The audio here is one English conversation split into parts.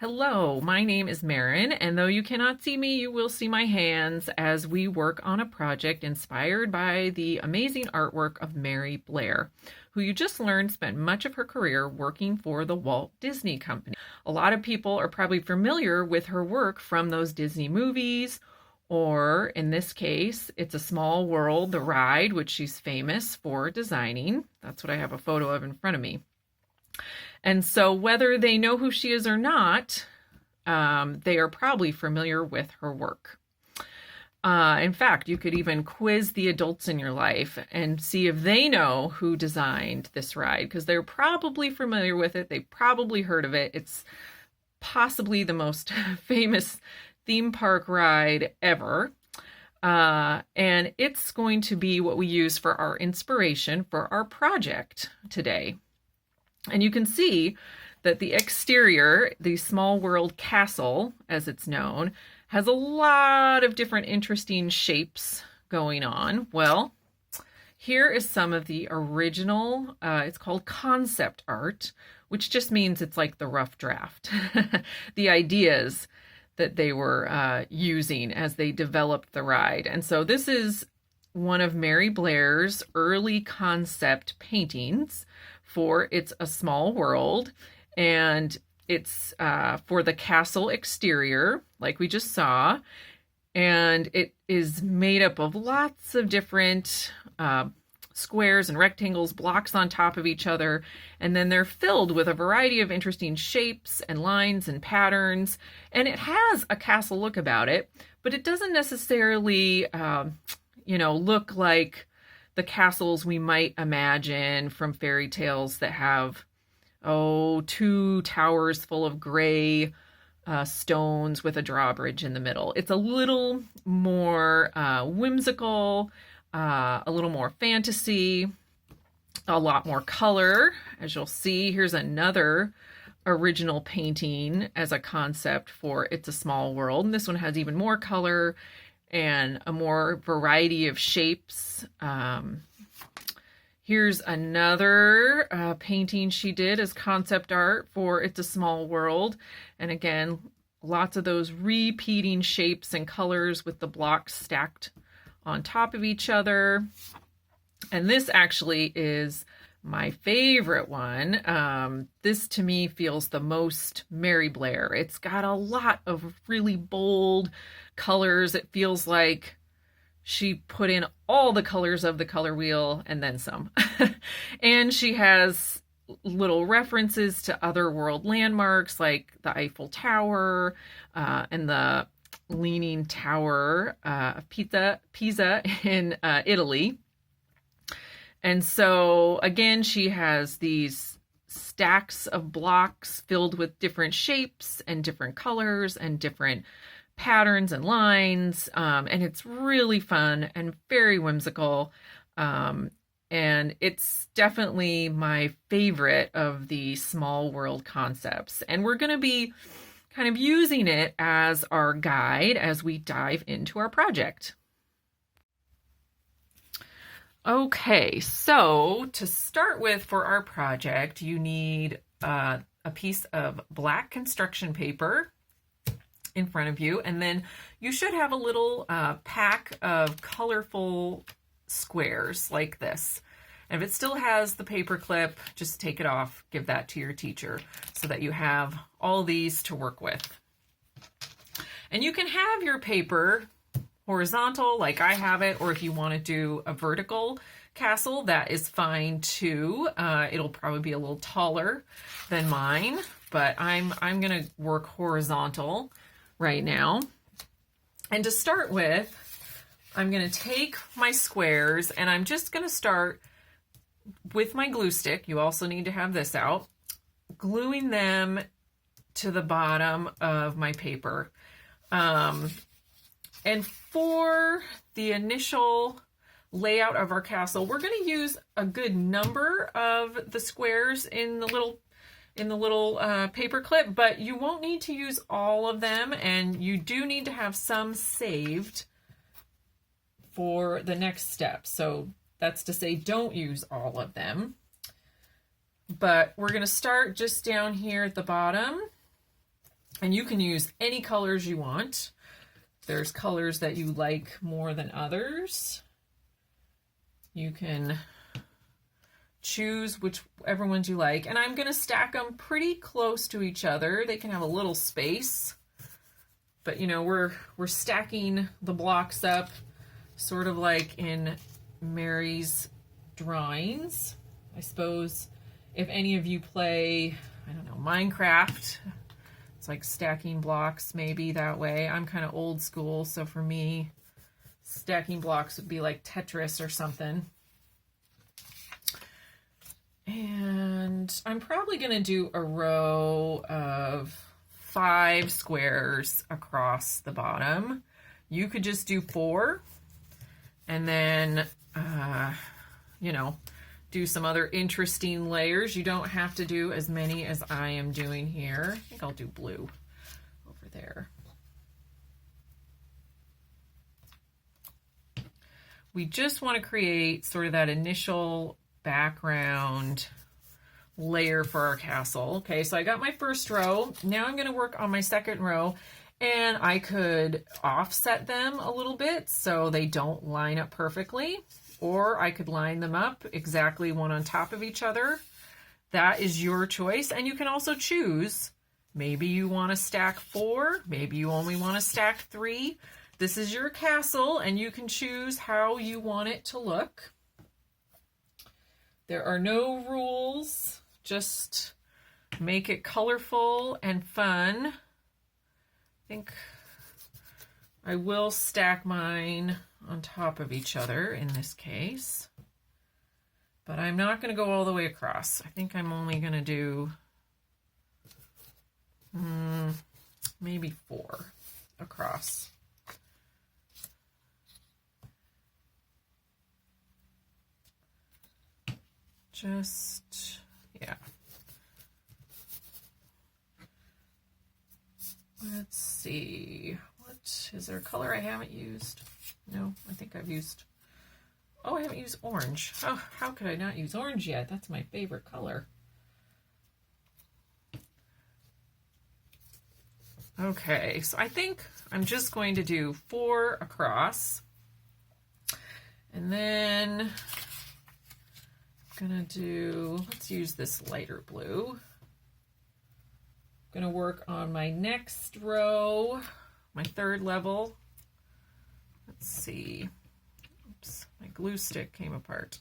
Hello, my name is Marin, and though you cannot see me, you will see my hands as we work on a project inspired by the amazing artwork of Mary Blair, who you just learned spent much of her career working for the Walt Disney Company. A lot of people are probably familiar with her work from those Disney movies, or in this case, It's a Small World, the ride, which she's famous for designing. That's what I have a photo of in front of me. And so whether they know who she is or not, they are probably familiar with her work. In fact, you could even quiz the adults in your life and see if they know who designed this ride, because they're probably familiar with it. They probably heard of it. It's possibly the most famous theme park ride ever. And it's going to be what we use for our inspiration for our project today. And you can see that the exterior, the Small World Castle, as it's known, has a lot of different interesting shapes going on. Well, here is some of the original, it's called concept art, which just means it's like the rough draft. The ideas that they were using as they developed the ride. And so this is one of Mary Blair's early concept paintings for It's a Small World, and it's for the castle exterior, like we just saw, and it is made up of lots of different squares and rectangles, blocks on top of each other, and then they're filled with a variety of interesting shapes and lines and patterns, and it has a castle look about it, but it doesn't necessarily, look like the castles we might imagine from fairy tales that have, two towers full of gray stones with a drawbridge in the middle. It's a little more whimsical, a little more fantasy, a lot more color. As you'll see, here's another original painting as a concept for It's a Small World. And this one has even more color and a more variety of shapes. Here's another painting she did as concept art for It's a Small World. And again, lots of those repeating shapes and colors with the blocks stacked on top of each other. And this actually is my favorite one. This to me feels the most Mary Blair. It's got a lot of really bold colors. It feels like she put in all the colors of the color wheel and then some. And she has little references to other world landmarks like the Eiffel Tower and the Leaning Tower of Pisa in Italy. And so again, she has these stacks of blocks filled with different shapes and different colors and different patterns and lines, and it's really fun and very whimsical, and it's definitely my favorite of the Small World concepts, and we're going to be kind of using it as our guide as we dive into our project. Okay, so to start with for our project, you need a piece of black construction paper in front of you, and then you should have a little pack of colorful squares like this. And if it still has the paper clip, just take it off, give that to your teacher so that you have all these to work with. And you can have your paper horizontal like I have it, or if you want to do a vertical castle, that is fine too. It'll probably be a little taller than mine, but I'm gonna work horizontal right now. And to start with, I'm going to take my squares and I'm just going to start with my glue stick. You also need to have this out, gluing them to the bottom of my paper. And for the initial layout of our castle, we're going to use a good number of the squares in the little paper clip, but you won't need to use all of them, and you do need to have some saved for the next step. So that's to say, don't use all of them. But we're going to start just down here at the bottom And you can use any colors you want. There's colors that you like more than others. You can choose whichever ones you like. And I'm going to stack them pretty close to each other. They can have a little space. But, you know, we're stacking the blocks up sort of like in Mary's drawings. I suppose if any of you play, I don't know, Minecraft, it's like stacking blocks maybe that way. I'm kind of old school, so for me, stacking blocks would be like Tetris or something. And I'm probably going to do a row of 5 squares across the bottom. You could just do 4 and then, you know, do some other interesting layers. You don't have to do as many as I am doing here. I think I'll do blue over there. We just want to create sort of that initial background layer for our castle. Okay, so I got my first row. Now I'm going to work on my second row, and I could offset them a little bit so they don't line up perfectly, or I could line them up exactly one on top of each other. That is your choice, and you can also choose. Maybe you want to stack 4, maybe you only want to stack 3. This is your castle, and you can choose how you want it to look. There are no rules. Just make it colorful and fun. I think I will stack mine on top of each other in this case, but I'm not going to go all the way across. I think I'm only going to do maybe 4 across. Just, yeah. Let's see. What is there a color I haven't used? No, I think I've used, oh, I haven't used orange. Oh, how could I not use orange yet? That's my favorite color. Okay, so I think I'm just going to do 4 across. And then I'm gonna do, let's use this lighter blue. I'm gonna work on my next row, my 3rd level. Let's see. Oops, my glue stick came apart.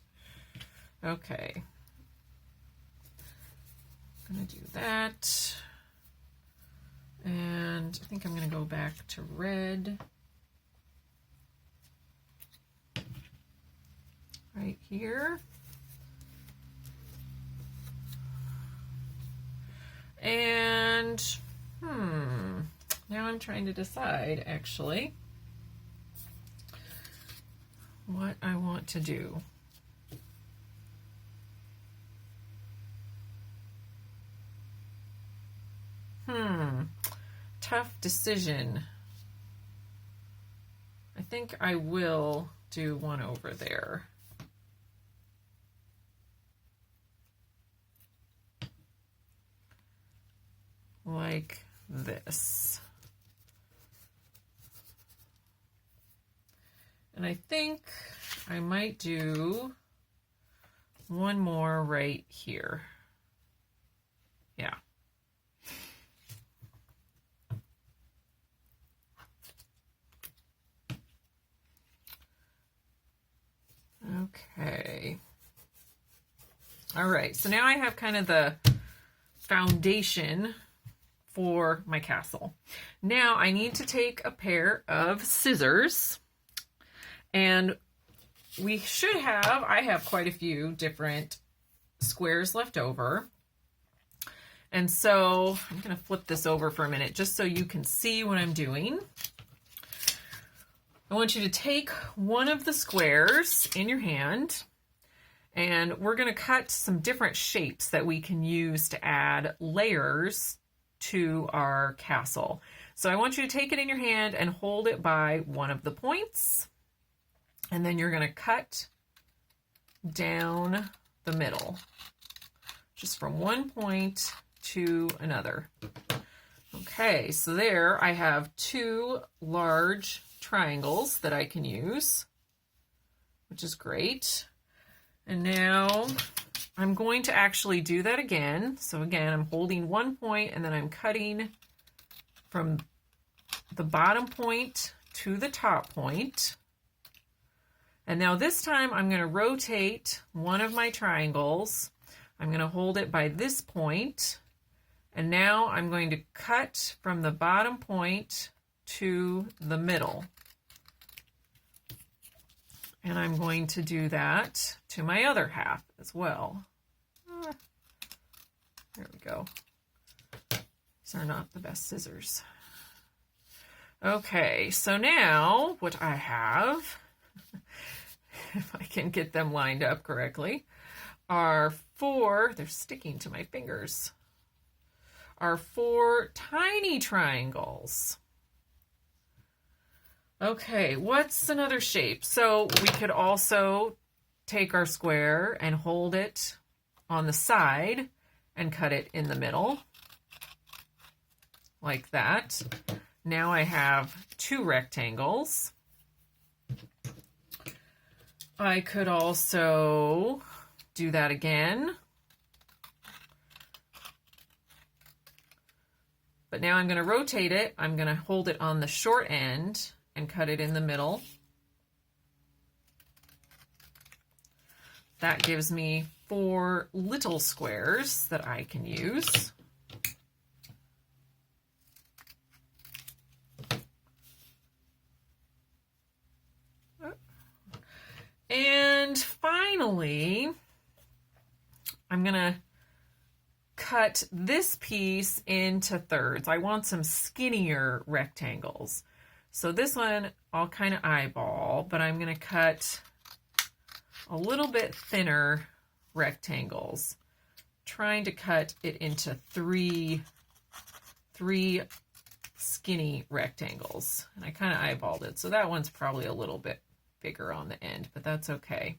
Okay. I'm gonna do that. And I think I'm gonna go back to red. Right here. And, now I'm trying to decide, actually, what I want to do. Tough decision. I think I will do one over there. Like this. And I think I might do one more right here. Yeah. Okay. All right, so now I have kind of the foundation for my castle. Now I need to take a pair of scissors, and we should have, I have quite a few different squares left over. And so I'm going to flip this over for a minute just so you can see what I'm doing. I want you to take one of the squares in your hand, and we're going to cut some different shapes that we can use to add layers to our castle. So I want you to take it in your hand and hold it by one of the points, and then you're going to cut down the middle, just from one point to another. Okay, so there I have two large triangles that I can use, which is great. And now I'm going to actually do that again. So again, I'm holding one point and then I'm cutting from the bottom point to the top point. And now this time I'm going to rotate one of my triangles. I'm going to hold it by this point. And now I'm going to cut from the bottom point to the middle. And I'm going to do that to my other half as well. There we go. These are not the best scissors. Okay, so now what I have, if I can get them lined up correctly, are four, they're sticking to my fingers, are four tiny triangles. Okay, what's another shape? So we could also take our square and hold it on the side and cut it in the middle, like that. Now I have two rectangles. I could also do that again. But now I'm going to rotate it. I'm going to hold it on the short end and cut it in the middle. That gives me four little squares that I can use. And finally, I'm going to cut this piece into thirds. I want some skinnier rectangles. So this one I'll kind of eyeball, but I'm going to cut a little bit thinner rectangles, trying to cut it into three skinny rectangles. And I kind of eyeballed it. So that one's probably a little bit bigger on the end, but that's okay.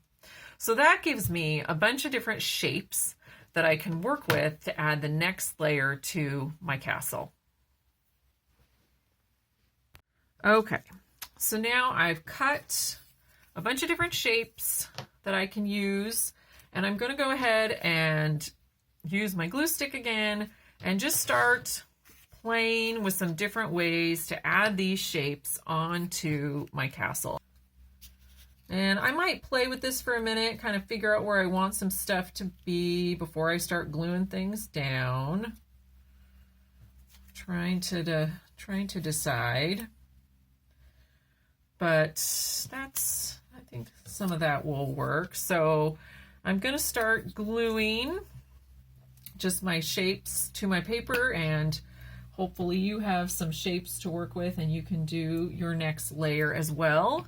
So that gives me a bunch of different shapes that I can work with to add the next layer to my castle. Okay, so now I've cut a bunch of different shapes that I can use, and I'm going to go ahead and use my glue stick again and just start playing with some different ways to add these shapes onto my castle. And I might play with this for a minute, kind of figure out where I want some stuff to be before I start gluing things down. Trying to decide. But I think some of that will work. So I'm going to start gluing just my shapes to my paper, and hopefully you have some shapes to work with and you can do your next layer as well.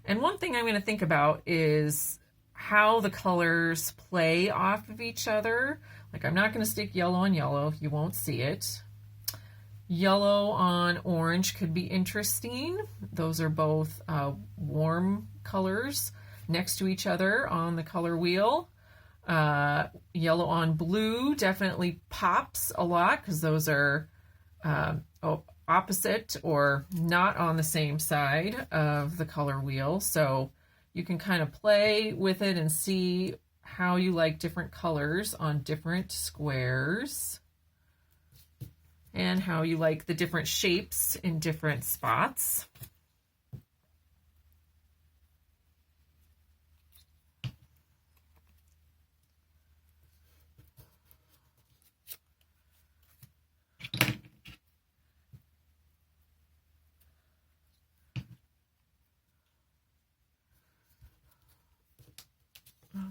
And one thing I'm going to think about is how the colors play off of each other. Like, I'm not going to stick yellow on yellow. You won't see it. Yellow on orange could be interesting. Those are both warm colors next to each other on the color wheel. Yellow on blue definitely pops a lot because those are opposite or not on the same side of the color wheel. So you can kind of play with it and see how you like different colors on different squares and how you like the different shapes in different spots.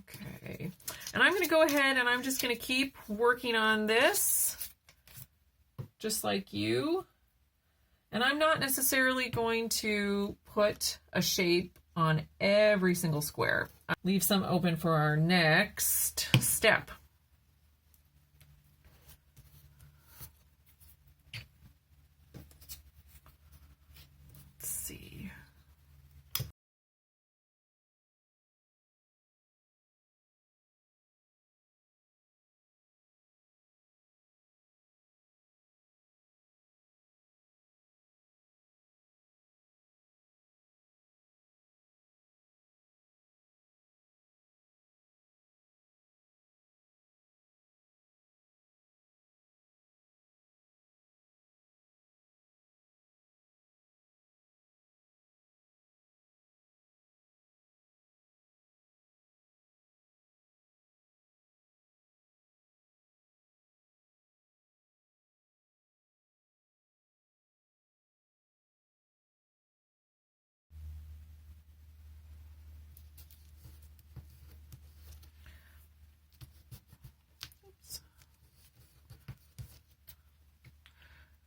Okay, and I'm going to go ahead and I'm just going to keep working on this just like you. And I'm not necessarily going to put a shape on every single square. I'll leave some open for our next step.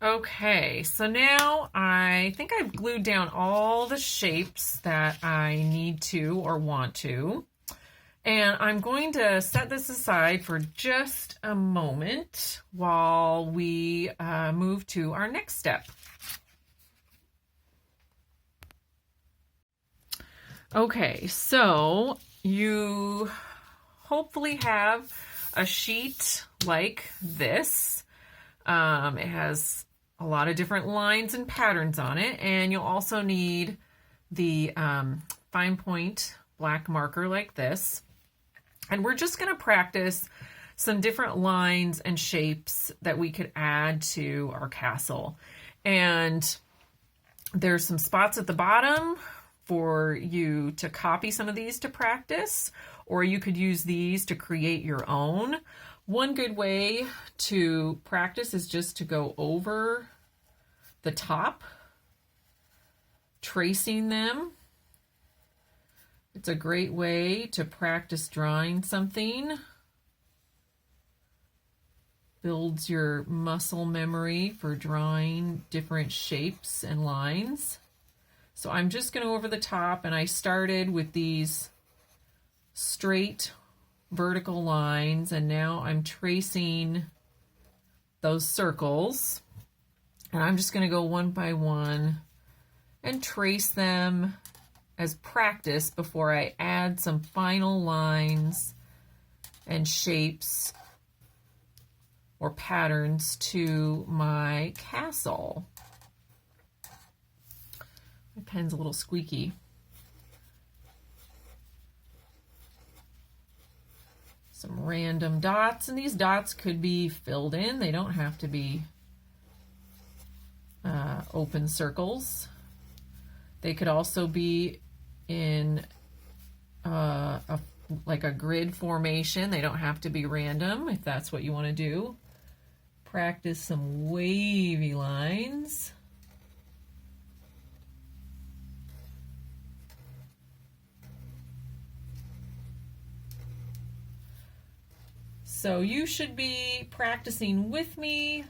Okay, so now I think I've glued down all the shapes that I need to or want to. And I'm going to set this aside for just a moment while we move to our next step. Okay, so you hopefully have a sheet like this. It has a lot of different lines and patterns on it, and you'll also need the fine point black marker like this. And we're just going to practice some different lines and shapes that we could add to our castle. And there's some spots at the bottom for you to copy some of these to practice, or you could use these to create your own. One good way to practice is just to go over the top, tracing them. It's a great way to practice drawing something. Builds your muscle memory for drawing different shapes and lines. So I'm just going to go over the top, and I started with these straight vertical lines, and now I'm tracing those circles, and I'm just going to go one by one and trace them as practice before I add some final lines and shapes or patterns to my castle. My pen's a little squeaky. Some random dots, and these dots could be filled in. They don't have to be open circles. They could also be in like a grid formation. They don't have to be random if that's what you want to do. Practice some wavy lines. So you should be practicing with me,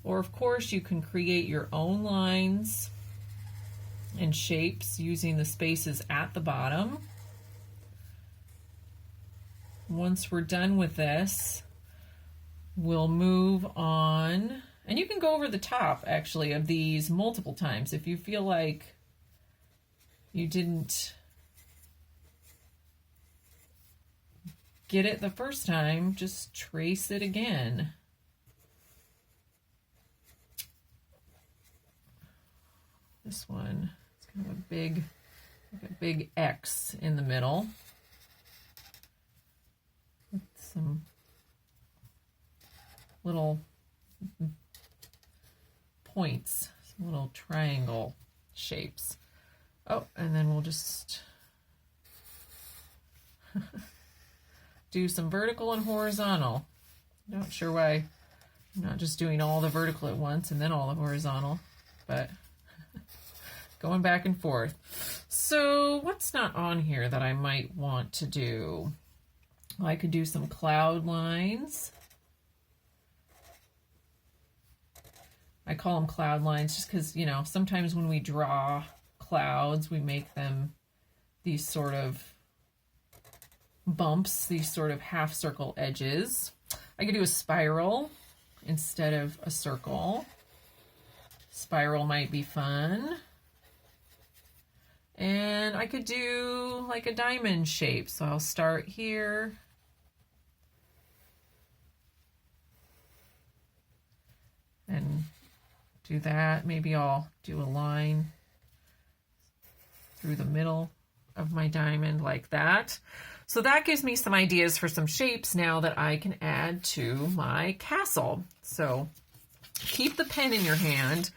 or of course you can create your own lines and shapes using the spaces at the bottom. Once we're done with this, we'll move on, and you can go over the top actually of these multiple times. If you feel like you didn't get it the first time, just trace it again. This one, it's kind of a big X in the middle with some little points, some little triangle shapes. Oh, and then we'll just do some vertical and horizontal. Not sure why I'm not just doing all the vertical at once and then all the horizontal, but going back and forth. So what's not on here that I might want to do? Well, I could do some cloud lines. I call them cloud lines just because, you know, sometimes when we draw clouds, we make them these sort of bumps, these sort of half circle edges. I could do a spiral instead of a circle. Spiral might be fun. And I could do like a diamond shape. So I'll start here. And do that. Maybe I'll do a line through the middle of my diamond like that. So that gives me some ideas for some shapes now that I can add to my castle. So keep the pen in your hand,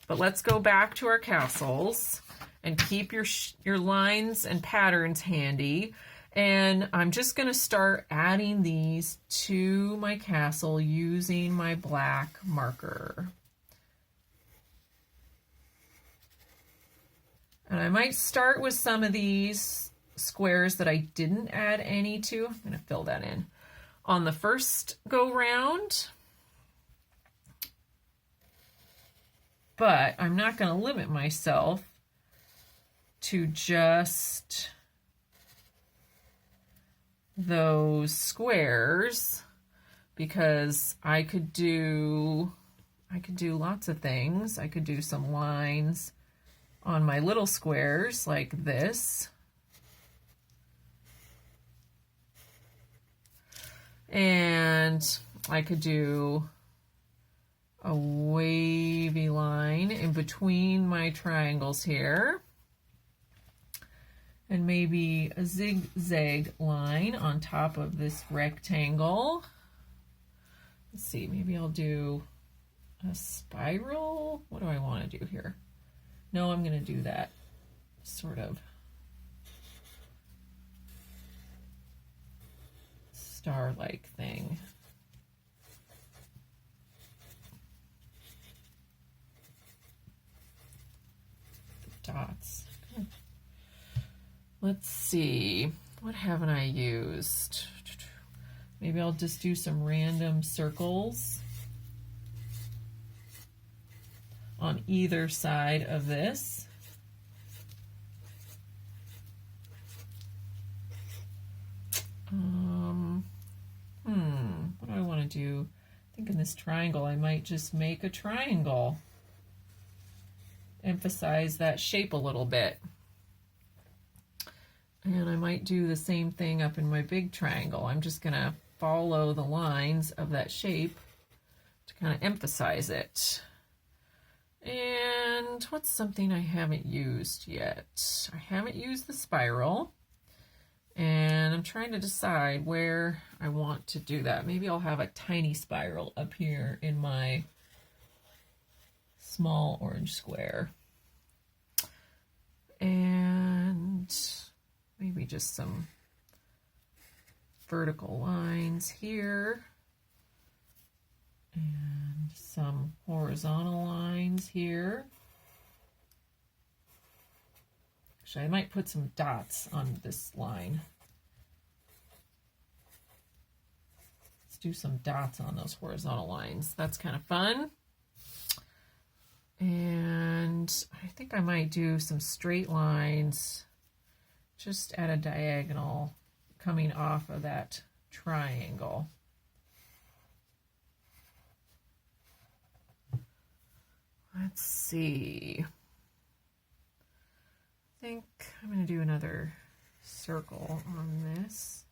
but let's go back to our castles and keep your lines and patterns handy. And I'm just going to start adding these to my castle using my black marker. And I might start with some of these squares that I didn't add any to. I'm going to fill that in on the first go round. But I'm not going to limit myself to just those squares, because I could do lots of things. I could do some lines on my little squares like this. And I could do a wavy line in between my triangles here. And maybe a zigzag line on top of this rectangle. Let's see, maybe I'll do a spiral. What do I want to do here? No, I'm going to do that sort of star-like thing. The dots. Let's see, what haven't I used? Maybe I'll just do some random circles on either side of this. What do I want to do? I think in this triangle, I might just make a triangle. Emphasize that shape a little bit. And I might do the same thing up in my big triangle. I'm just going to follow the lines of that shape to kind of emphasize it. And what's something I haven't used yet? I haven't used the spiral. And I'm trying to decide where I want to do that. Maybe I'll have a tiny spiral up here in my small orange square. And maybe just some vertical lines here and some horizontal lines here. Actually, I might put some dots on this line. Let's do some dots on those horizontal lines. That's kind of fun. And I think I might do some straight lines just at a diagonal coming off of that triangle. Let's see. I think I'm going to do another circle on this.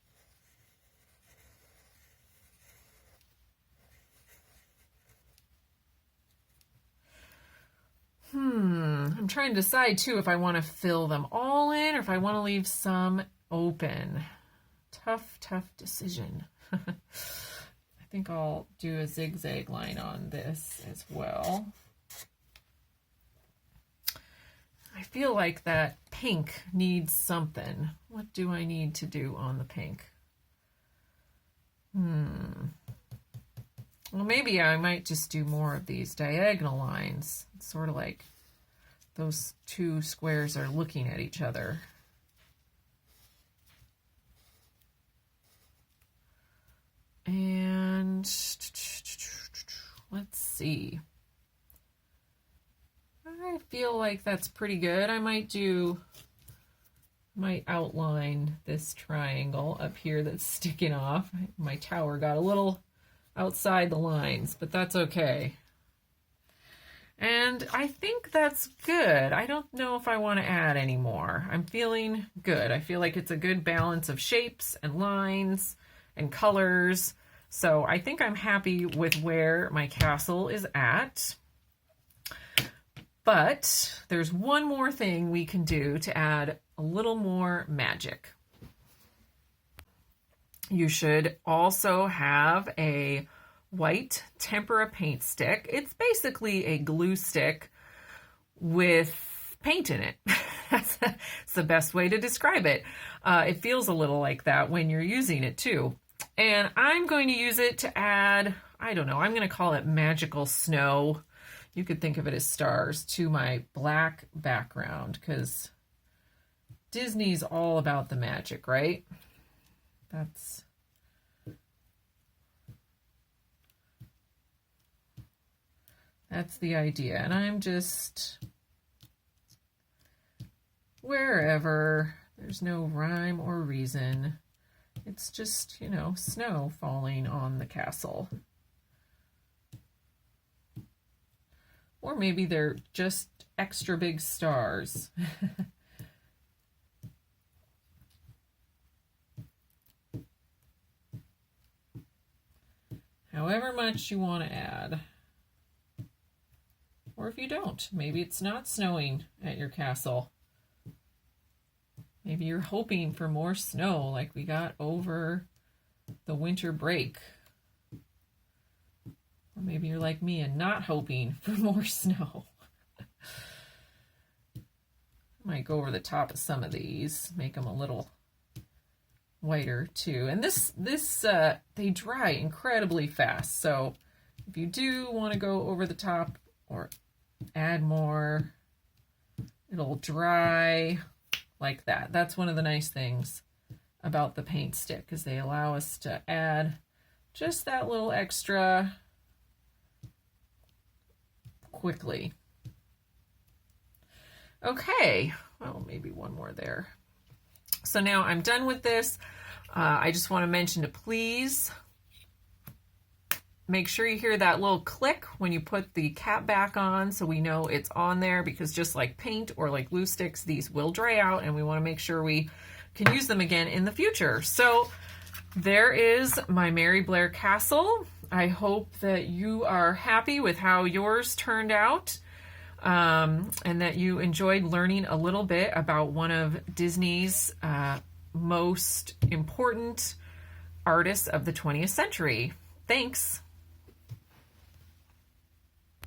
I'm trying to decide too if I want to fill them all in or if I want to leave some open. Tough decision. I think I'll do a zigzag line on this as well. I feel like that pink needs something. What do I need to do on the pink? Well, maybe I might just do more of these diagonal lines. It's sort of like those two squares are looking at each other. And let's see. I feel like that's pretty good. I might outline this triangle up here that's sticking off. My tower got a little outside the lines, but that's okay. And I think that's good. I don't know if I want to add any more. I'm feeling good. I feel like it's a good balance of shapes and lines and colors. So I think I'm happy with where my castle is at. But there's one more thing we can do to add a little more magic. You should also have a white tempera paint stick. It's basically a glue stick with paint in it. That's the best way to describe it. It feels a little like that when you're using it too. And I'm going to use it to add, I don't know, I'm going to call it magical snow. You could think of it as stars to my black background because Disney's all about the magic, right? That's the idea. And I'm just wherever. There's no rhyme or reason. It's just, you know, snow falling on the castle. Or maybe they're just extra big stars. However much you want to add. Or if you don't, maybe it's not snowing at your castle. Maybe you're hoping for more snow like we got over the winter break. Or maybe you're like me and not hoping for more snow. I might go over the top of some of these, make them a little whiter too. And they dry incredibly fast. So if you do want to go over the top or add more, it'll dry like that. That's one of the nice things about the paint stick, is they allow us to add just that little extra quickly. Okay, well, maybe one more there. So now I'm done with this. I just want to mention to please make sure you hear that little click when you put the cap back on, so we know it's on there, because just like paint or like glue sticks, these will dry out and we want to make sure we can use them again in the future. So there is my Mary Blair castle. I hope that you are happy with how yours turned out, and that you enjoyed learning a little bit about one of Disney's most important artists of the 20th century. Thanks.